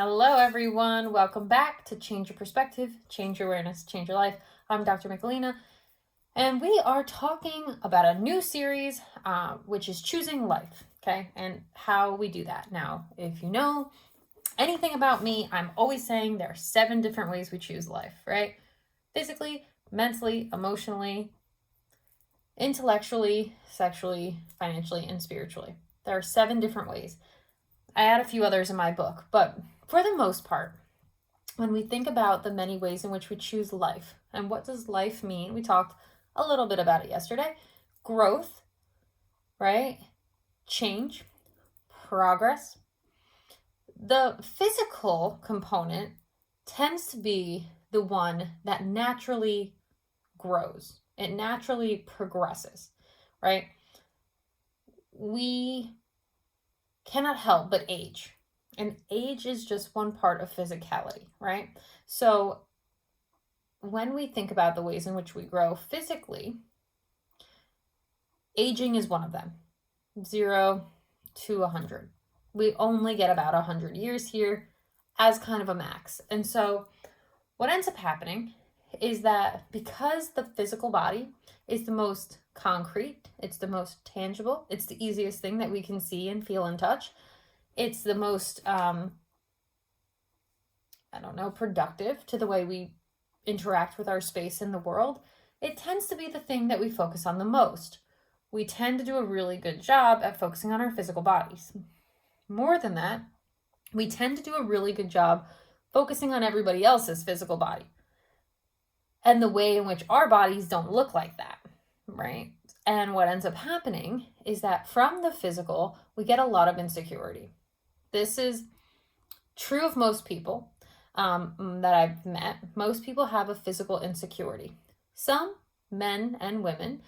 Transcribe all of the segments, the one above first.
Hello, everyone. Welcome back to Change Your Perspective, Change Your Awareness, Change Your Life. I'm Dr. Michelina, and we are talking about a new series, which is choosing life, okay, and how we do that. Now, if you know anything about me, I'm always saying there are 7 different ways we choose life, right? Physically, mentally, emotionally, intellectually, sexually, financially, and spiritually. There are 7 different ways. I add a few others in my book, but for the most part, when we think about the many ways in which we choose life, and what does life mean? We talked a little bit about it yesterday. Growth, right? Change, progress. The physical component tends to be the one that naturally grows. It naturally progresses, right? We cannot help but age. And age is just one part of physicality, right? So when we think about the ways in which we grow physically, aging is one of them. 0 to 100. We only get about 100 years here as kind of a max. And so what ends up happening is that because the physical body is the most concrete, it's the most tangible, it's the easiest thing that we can see and feel and touch, it's the most, productive to the way we interact with our space in the world, it tends to be the thing that we focus on the most. We tend to do a really good job at focusing on our physical bodies. More than that, we tend to do a really good job focusing on everybody else's physical body and the way in which our bodies don't look like that, right? And what ends up happening is that from the physical, we get a lot of insecurity. This is true of most people that I've met. Most people have a physical insecurity. Some men and women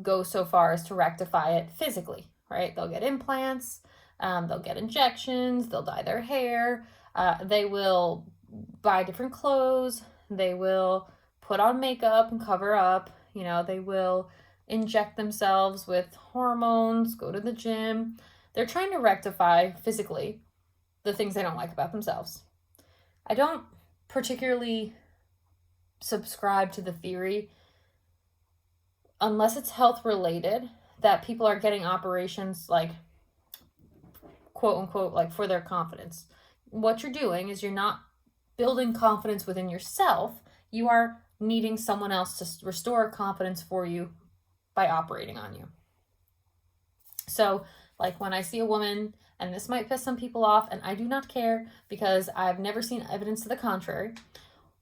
go so far as to rectify it physically, right? They'll get implants, they'll get injections, they'll dye their hair, they will buy different clothes, they will put on makeup and cover up, they will inject themselves with hormones, go to the gym. They're trying to rectify physically the things they don't like about themselves. I don't particularly subscribe to the theory, unless it's health related, that people are getting operations like, quote unquote, like for their confidence. What you're doing is you're not building confidence within yourself. You are needing someone else to restore confidence for you by operating on you. So, like when I see a woman, and this might piss some people off, and I do not care because I've never seen evidence to the contrary.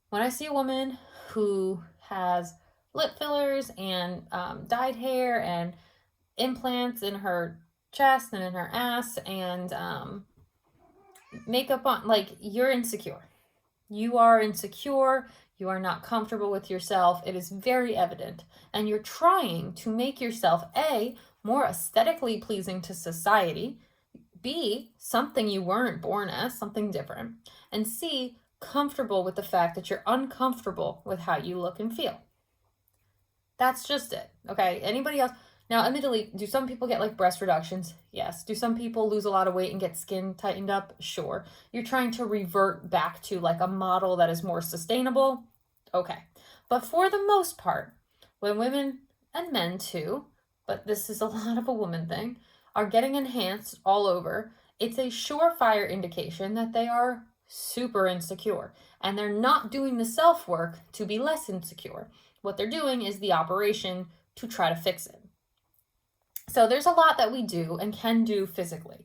When I see a woman who has lip fillers and dyed hair and implants in her chest and in her ass and makeup on, like, you're insecure. You are insecure. You are not comfortable with yourself. It is very evident. And you're trying to make yourself, A, more aesthetically pleasing to society, B, something you weren't born as, something different, and C, comfortable with the fact that you're uncomfortable with how you look and feel. That's just it, okay? Anybody else? Now, admittedly, do some people get like breast reductions? Yes. Do some people lose a lot of weight and get skin tightened up? Sure. You're trying to revert back to like a model that is more sustainable? Okay. But for the most part, when women and men too, but this is a lot of a woman thing, are getting enhanced all over, it's a surefire indication that they are super insecure. And they're not doing the self-work to be less insecure. What they're doing is the operation to try to fix it. So there's a lot that we do and can do physically.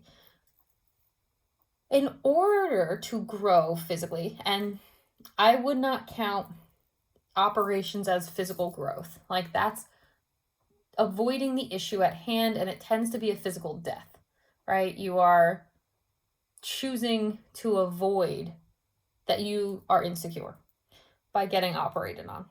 In order to grow physically, and I would not count operations as physical growth. Like, that's avoiding the issue at hand, and it tends to be a physical death, right? You are choosing to avoid that you are insecure by getting operated on.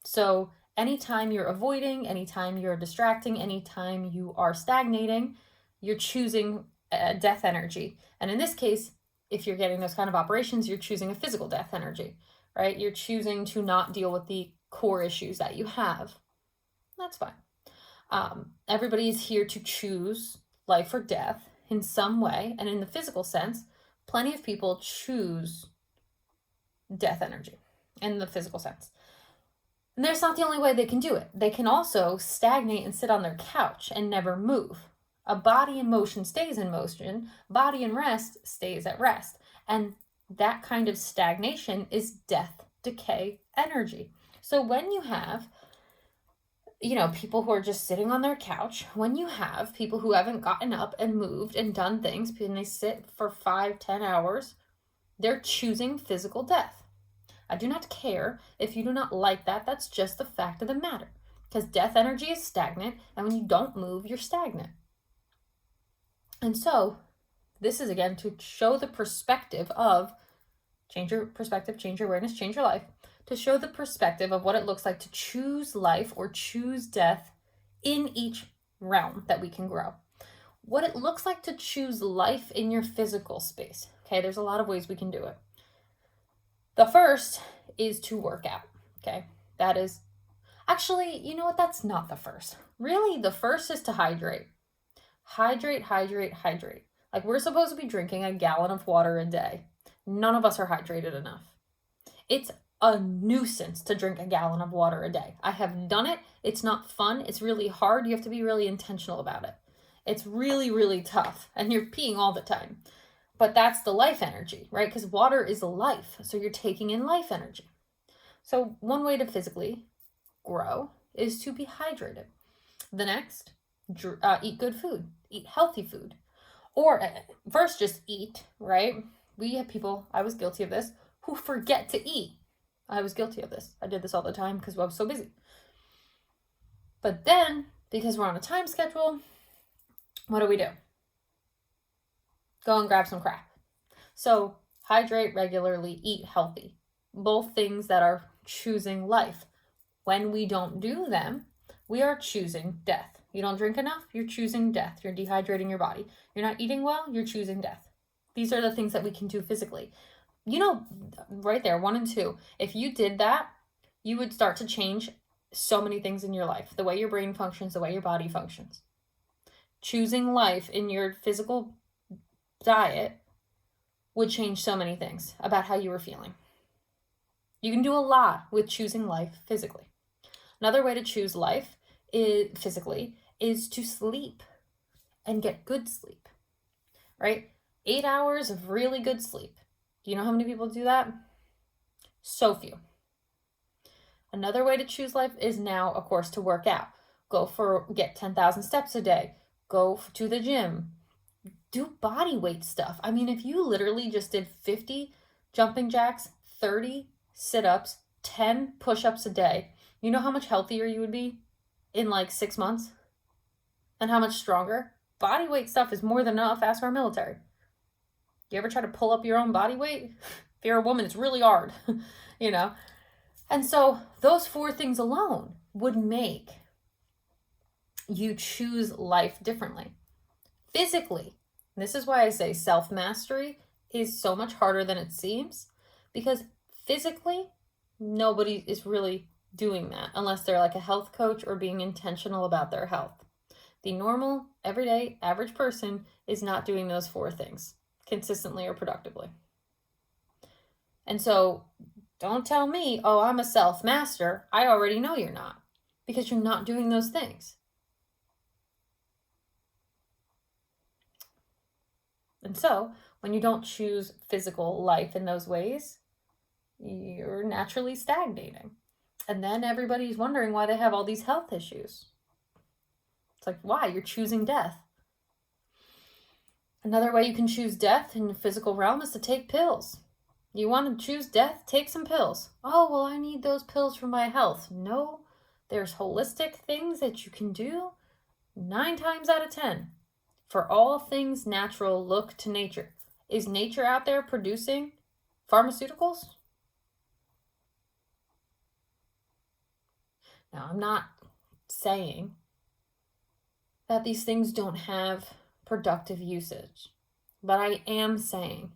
So anytime you're avoiding, anytime you're distracting, anytime you are stagnating, you're choosing a death energy. And in this case, if you're getting those kind of operations, you're choosing a physical death energy, right? You're choosing to not deal with the core issues that you have. That's fine. Everybody is here to choose life or death in some way. And in the physical sense, plenty of people choose death energy in the physical sense. And that's not the only way they can do it. They can also stagnate and sit on their couch and never move. A body in motion stays in motion. Body in rest stays at rest. And that kind of stagnation is death, decay, energy. So when you have, people who are just sitting on their couch, when you have people who haven't gotten up and moved and done things, and they sit for 5-10 hours, they're choosing physical death. I do not care if you do not like that. That's just the fact of the matter. Because death energy is stagnant, and when you don't move, you're stagnant. And so, this is again to show the perspective of change your perspective, change your awareness, change your life. To show the perspective of what it looks like to choose life or choose death in each realm that we can grow. What it looks like to choose life in your physical space. Okay, there's a lot of ways we can do it. The first is to work out, okay? That is, actually, you know what? That's not the first. Really, the first is to hydrate. Hydrate. Like, we're supposed to be drinking a gallon of water a day. None of us are hydrated enough. It's a nuisance to drink a gallon of water a day. I have done it. It's not fun. It's really hard. You have to be really intentional about it. It's really, really tough, and you're peeing all the time. But that's the life energy, right? Because water is life. So you're taking in life energy. So one way to physically grow is to be hydrated. The next, eat good food, eat healthy food. Or first just eat, right? We have people, I was guilty of this, who forget to eat. I was guilty of this. I did this all the time because I was so busy. But then, because we're on a time schedule, what do? Go and grab some crap. So hydrate regularly, eat healthy. Both things that are choosing life. When we don't do them, we are choosing death. You don't drink enough, you're choosing death. You're dehydrating your body. You're not eating well, you're choosing death. These are the things that we can do physically. Right there, 1 and 2. If you did that, you would start to change so many things in your life. The way your brain functions, the way your body functions. Choosing life in your physical diet would change so many things about how you were feeling. You can do a lot with choosing life physically. Another way to choose life physically is to sleep and get good sleep, right? 8 hours of really good sleep. Do you know how many people do that? So few. Another way to choose life is now, of course, to work out. Get 10,000 steps a day. Go to the gym. Do body weight stuff. I mean, if you literally just did 50 jumping jacks, 30 sit-ups, 10 push-ups a day, you know how much healthier you would be in like 6 months? And how much stronger? Body weight stuff is more than enough. Ask our military. You ever try to pull up your own body weight? If you're a woman, it's really hard, And so those 4 things alone would make you choose life differently. Physically, this is why I say self-mastery is so much harder than it seems, because physically, nobody is really doing that unless they're like a health coach or being intentional about their health. The normal, everyday, average person is not doing those 4 things consistently or productively. And so don't tell me, oh, I'm a self-master. I already know you're not, because you're not doing those things. And so when you don't choose physical life in those ways, you're naturally stagnating. And then everybody's wondering why they have all these health issues. It's like, why? You're choosing death. Another way you can choose death in the physical realm is to take pills. You want to choose death? Take some pills. Oh, well, I need those pills for my health. No, there's holistic things that you can do 9 times out of 10. For all things natural, look to nature. Is nature out there producing pharmaceuticals? Now, I'm not saying that these things don't have productive usage, but I am saying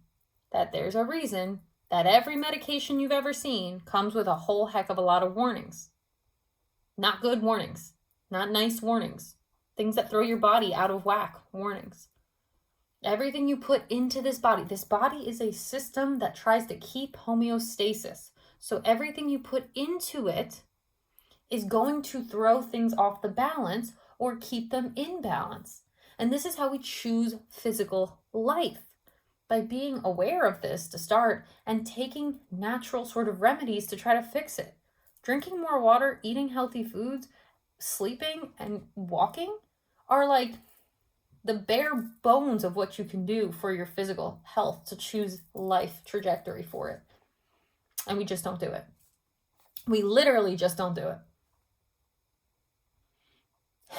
that there's a reason that every medication you've ever seen comes with a whole heck of a lot of warnings. Not good warnings, not nice warnings, things that throw your body out of whack warnings. Everything you put into this body is a system that tries to keep homeostasis. So everything you put into it is going to throw things off the balance or keep them in balance. And this is how we choose physical life, by being aware of this to start and taking natural sort of remedies to try to fix it. Drinking more water, eating healthy foods, sleeping, and walking are like the bare bones of what you can do for your physical health to choose life trajectory for it. And we just don't do it. We literally just don't do it.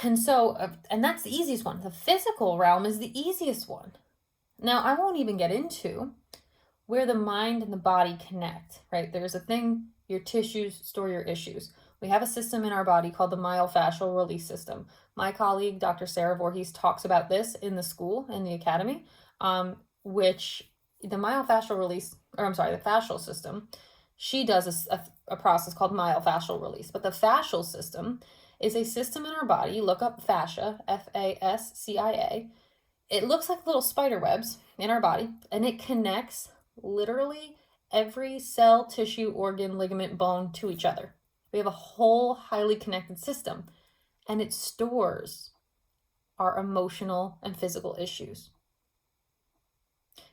And so, and that's the easiest one. The physical realm is the easiest one. Now, I won't even get into where the mind and the body connect, right? There's a thing, your tissues store your issues. We have a system in our body called the myofascial release system. My colleague, Dr. Sarah Voorhees, talks about this in the school, in the academy, which the myofascial release, or I'm sorry, the fascial system, she does a process called myofascial release. But the fascial system is a system in our body. Look up fascia, Fascia. It looks like little spider webs in our body, and it connects literally every cell, tissue, organ, ligament, bone to each other. We have a whole highly connected system, and it stores our emotional and physical issues.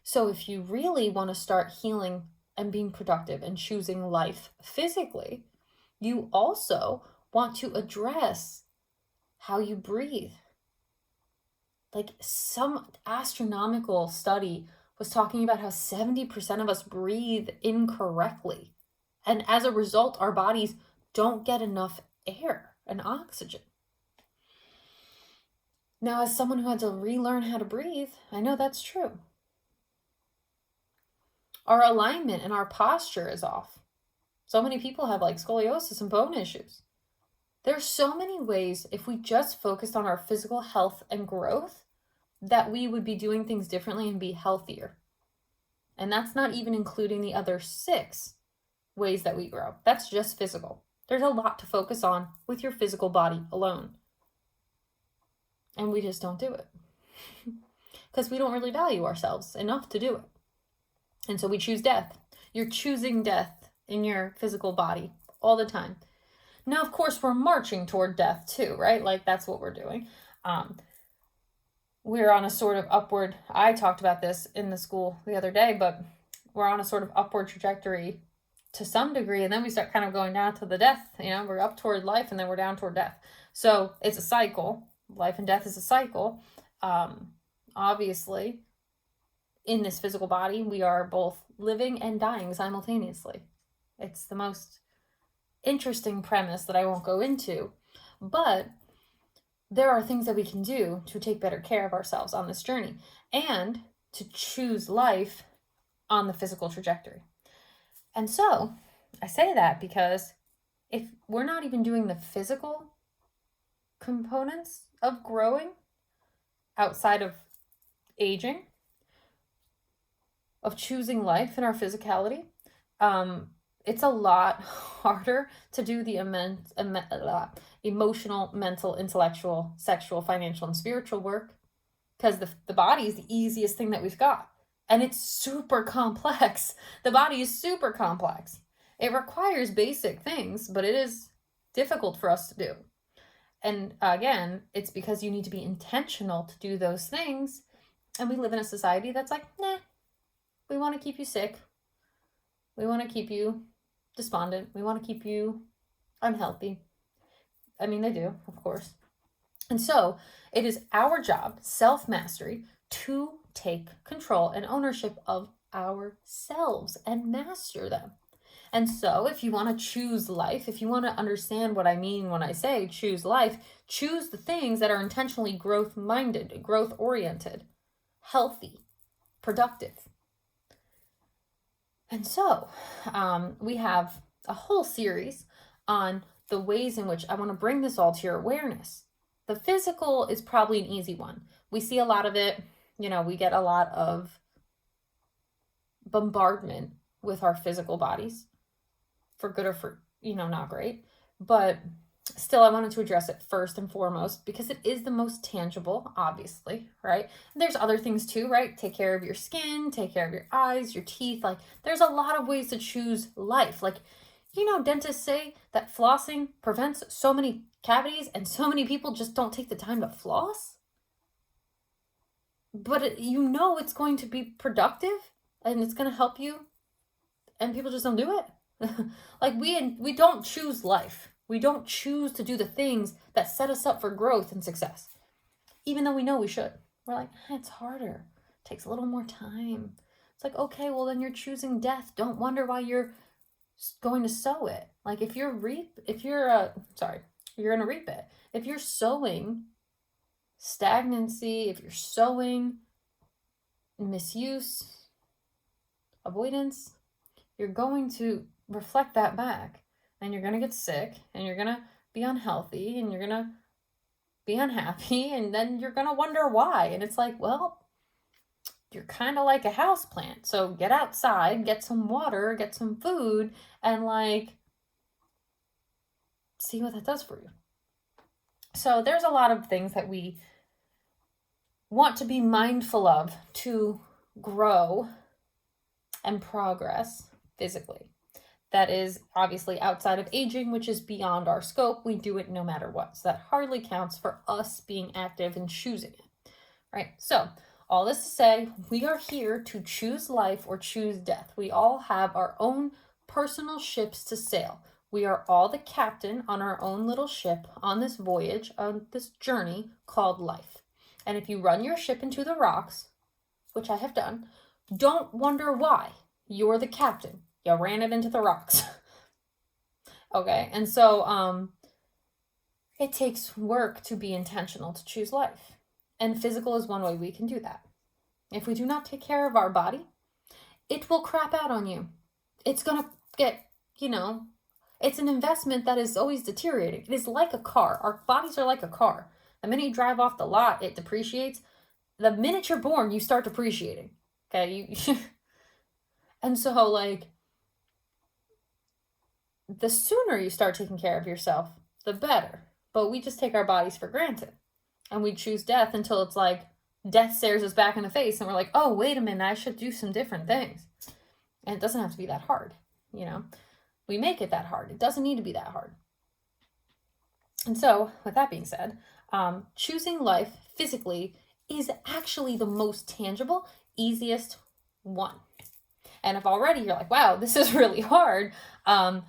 So if you really want to start healing and being productive and choosing life physically, you also want to address how you breathe. Like, some astronomical study was talking about how 70% of us breathe incorrectly. And as a result, our bodies don't get enough air and oxygen. Now, as someone who had to relearn how to breathe, I know that's true. Our alignment and our posture is off. So many people have like scoliosis and bone issues. There's so many ways, if we just focused on our physical health and growth, that we would be doing things differently and be healthier. And that's not even including the other 6 ways that we grow. That's just physical. There's a lot to focus on with your physical body alone. And we just don't do it. Because we don't really value ourselves enough to do it. And so we choose death. You're choosing death in your physical body all the time. Now, of course, we're marching toward death too, right? Like, that's what we're doing. We're on a sort of upward, I talked about this in the school the other day, but we're on a sort of upward trajectory to some degree, and then we start kind of going down to the death. We're up toward life, and then we're down toward death. So it's a cycle. Life and death is a cycle. Obviously, in this physical body, we are both living and dying simultaneously. It's the most interesting premise that I won't go into, but there are things that we can do to take better care of ourselves on this journey and to choose life on the physical trajectory. And so I say that because if we're not even doing the physical components of growing outside of aging, of choosing life in our physicality, it's a lot harder to do the emotional, mental, intellectual, sexual, financial, and spiritual work, because the body is the easiest thing that we've got. And it's super complex. The body is super complex. It requires basic things, but it is difficult for us to do. And again, it's because you need to be intentional to do those things. And we live in a society that's like, nah, we want to keep you sick. We want to keep you despondent. We want to keep you unhealthy. I mean, they do, of course. And so it is our job, self-mastery, to take control and ownership of ourselves and master them. And so if you want to choose life, if you want to understand what I mean when I say choose life, choose the things that are intentionally growth-minded, growth-oriented, healthy, productive. And so we have a whole series on the ways in which I want to bring this all to your awareness. The physical is probably an easy one. We see a lot of it. We get a lot of bombardment with our physical bodies, for good or for, not great. But Still, I wanted to address it first and foremost because it is the most tangible, obviously, right? There's other things too, right? Take care of your skin, take care of your eyes, your teeth. Like, there's a lot of ways to choose life. Like, dentists say that flossing prevents so many cavities and so many people just don't take the time to floss. But it's going to be productive and it's going to help you, and people just don't do it. Like, we don't choose life. We don't choose to do the things that set us up for growth and success, even though we know we should. We're like, it's harder. It takes a little more time. It's like, okay, well, then you're choosing death. Don't wonder why you're going to sow it. Like, you're gonna reap it. If you're sowing stagnancy, if you're sowing misuse, avoidance, you're going to reflect that back, and you're going to get sick, and you're going to be unhealthy, and you're going to be unhappy, and then you're going to wonder why. And it's like, well, you're kind of like a house plant. So get outside, get some water, get some food, and see what that does for you. So there's a lot of things that we want to be mindful of to grow and progress physically. That is obviously outside of aging, which is beyond our scope. We do it no matter what. So that hardly counts for us being active and choosing it, right? So all this to say, we are here to choose life or choose death. We all have our own personal ships to sail. We are all the captain on our own little ship on this voyage, on this journey called life. And if you run your ship into the rocks, which I have done, don't wonder why. You're the captain. You ran it into the rocks. Okay, and so it takes work to be intentional to choose life. And physical is one way we can do that. If we do not take care of our body, it will crap out on you. It's going to get, it's an investment that is always deteriorating. It is like a car. Our bodies are like a car. The minute you drive off the lot, it depreciates. The minute you're born, you start depreciating. Okay, and so the sooner you start taking care of yourself, the better. But we just take our bodies for granted. And we choose death until it's like death stares us back in the face and we're like, oh, wait a minute, I should do some different things. And it doesn't have to be that hard, We make it that hard. It doesn't need to be that hard. And so, with that being said, choosing life physically is actually the most tangible, easiest one. And if already you're like, wow, this is really hard, well,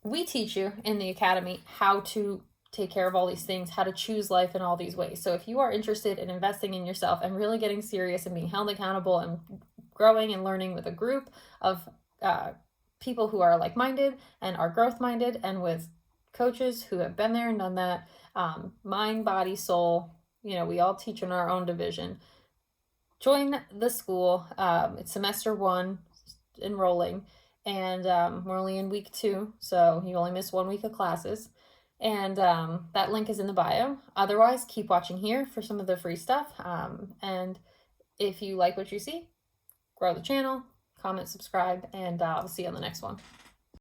we teach you in the academy how to take care of all these things, how to choose life in all these ways. So if you are interested in investing in yourself and really getting serious and being held accountable and growing and learning with a group of people who are like-minded and are growth-minded, and with coaches who have been there and done that, mind, body, soul, we all teach in our own division. Join the school. It's semester 1, enrolling, and we're only in week 2, so you only miss 1 week of classes. And that link is in the bio. Otherwise, keep watching here for some of the free stuff. And if you like what you see, grow the channel, comment, subscribe, and I'll see you on the next one.